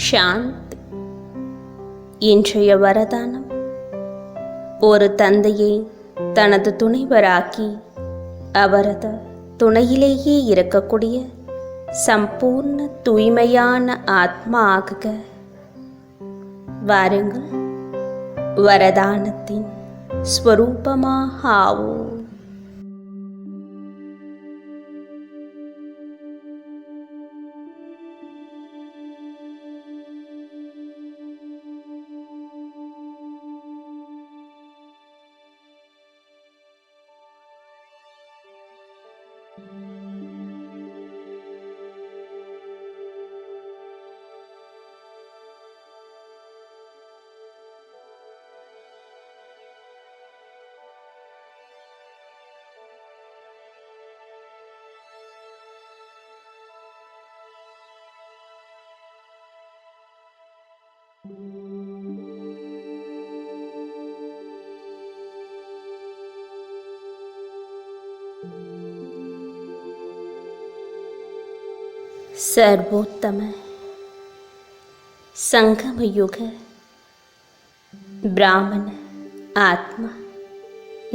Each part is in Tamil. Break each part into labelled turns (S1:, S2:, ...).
S1: சாந்தி. இன்றைய வரதானம்: ஒரு தந்தையை தனது துணைவராக்கி அவரது துணையிலேயே இருக்கக்கூடிய சம்பூர்ண தூய்மையான ஆத்மா ஆகுக. வாருங்கள், வரதானத்தின் ஸ்வரூபமாக ஆவோம். சர்வோத்தம சங்கமயுக பிராமண ஆத்மா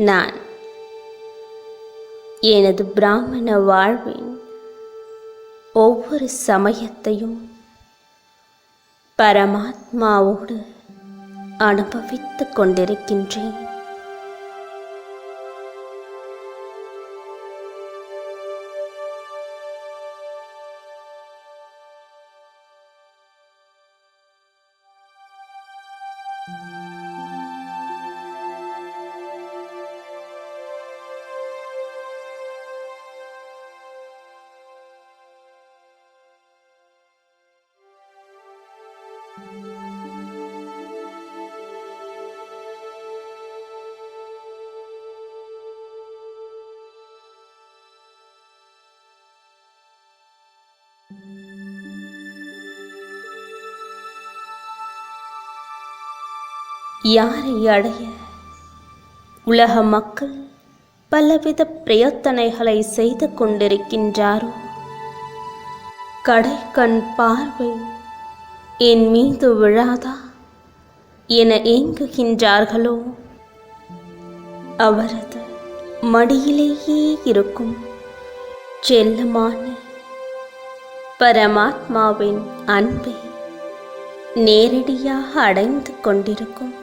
S1: நான். எனது பிராமண வாழ்வின் ஒவ்வொரு சமயத்தையும் பரமாத்மாவோடு அனுபவித்துக் கொண்டிருக்கின்றேன். யாரை அடைய உலக மக்கள் பலவித பிரயத்தனைகளை செய்து கொண்டிருக்கின்றாரோ, கடைக்கண் பார்வை என் மீது விழாதா என ஏங்குகின்றார்களோ, அவரது மடியிலேயே இருக்கும் செல்லமான பரமாத்மாவின் அன்பை நேரடியாக அடைந்து கொண்டிருக்கும்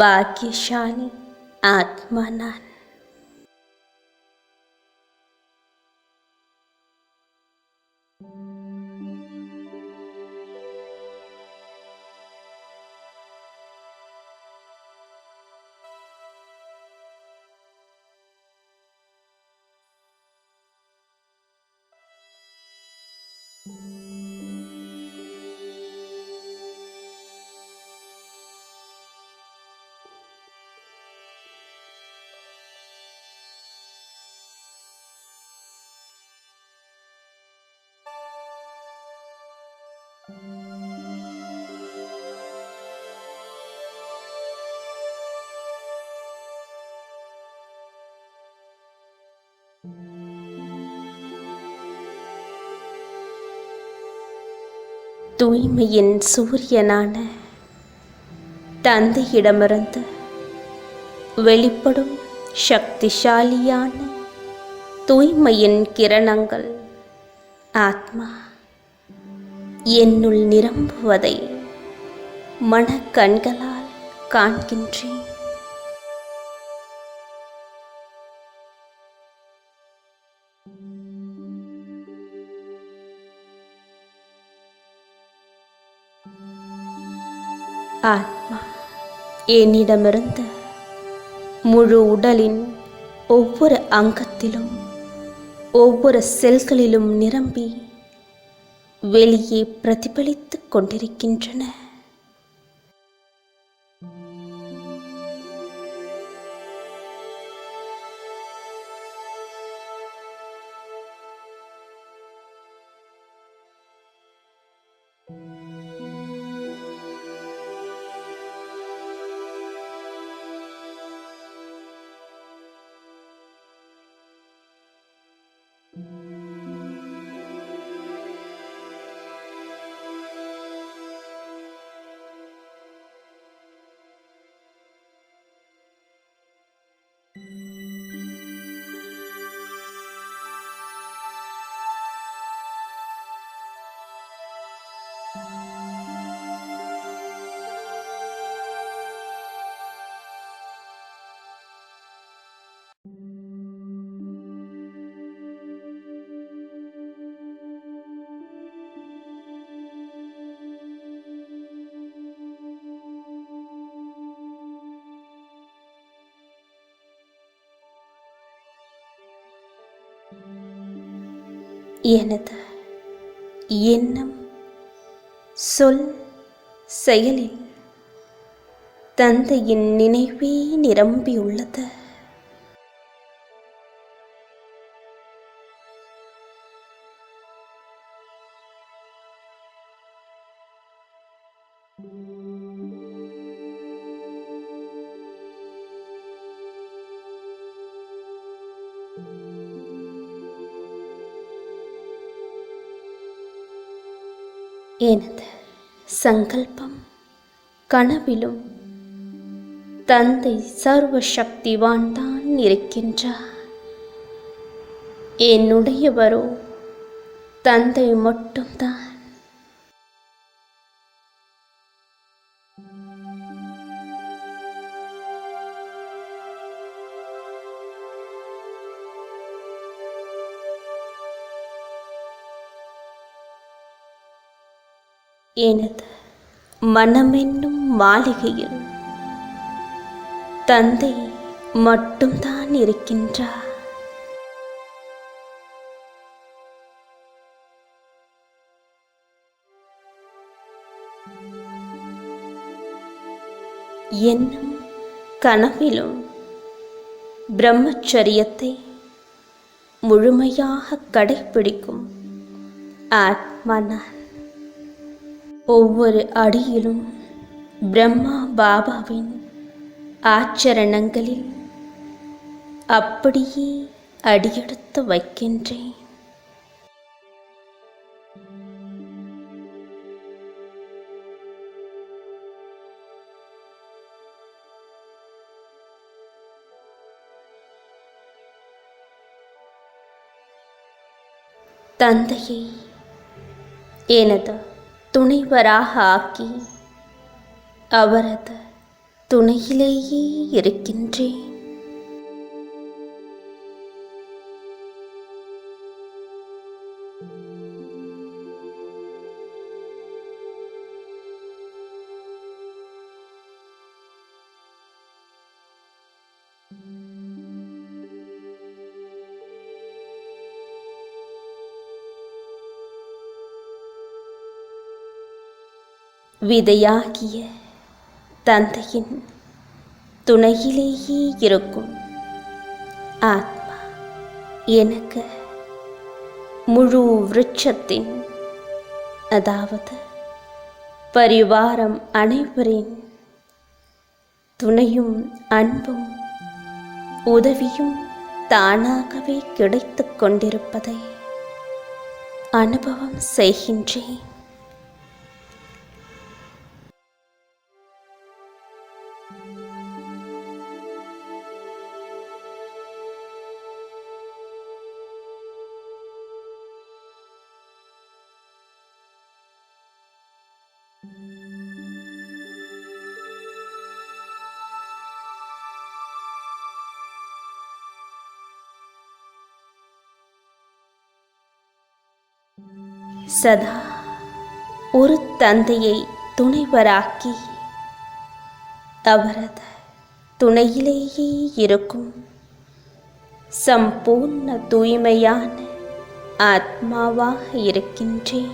S1: பாக்கியசாலி ஆத்மா நான். தூய்மையின் சூரியனான தந்தையிடமிருந்து வெளிப்படும் சக்திசாலியான தூய்மையின் கிரணங்கள் ஆத்மா என்னுள் நிரம்புவதை மனக்கண்களால் காண்கின்றேன். ஆத்மா என்னிடமிருந்து முழு உடலின் ஒவ்வொரு அங்கத்திலும் ஒவ்வொரு செல்களிலும் நிரம்பி வெளியே பிரதிபலித்துக் கொண்டிருக்கின்றன. எனது எண்ணம், சொல், செயலில் தந்தையின் நினைவே நிரம்பியுள்ளது. எனது சங்கல்பம், கனவிலும் தந்தை சர்வ சக்திவான் தான் இருக்கின்றார். என்னுடையவரோ தந்தை மட்டும்தான். எனது மனமென்னும் மாளிகையில் தந்தை மட்டும்தான் இருக்கின்றார். என்னும் கனவிலும் பிரம்மச்சரியத்தை முழுமையாக கடைப்பிடிக்கும் ஆத்மா நான். ஒவ்வொரு அடியிலும் பிரம்மா பாபாவின் ஆச்சரணங்களில் அப்படியே அடியெடுத்து வைக்கின்றேன். தந்தையை எனது துணைவராக ஆக்கி அவரது துணையிலேயே இருக்கின்றேன். விதையாகிய தந்தையின் துணையிலேயே இருக்கும் ஆத்மா எனக்கு முழு விருட்சத்தின், அதாவது பரிவாரம் அனைவரின் துணையும் அன்பும் உதவியும் தானாகவே கிடைத்துக் கொண்டிருப்பதை அனுபவம் செய்கின்றேன். சதா ஒரு தந்தையை துணைவராக்கி அவரது துணையிலேயே இருக்கும் சம்பூர்ண தூய்மையான ஆத்மாவாக இருக்கின்றேன்.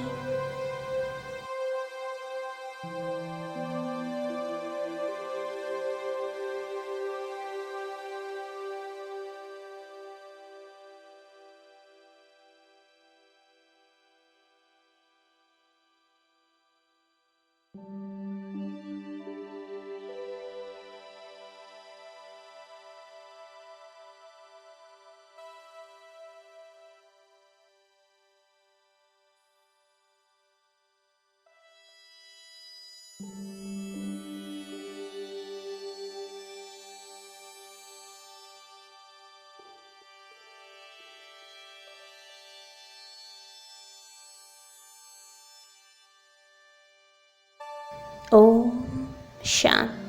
S1: ஓம் சாந்தி.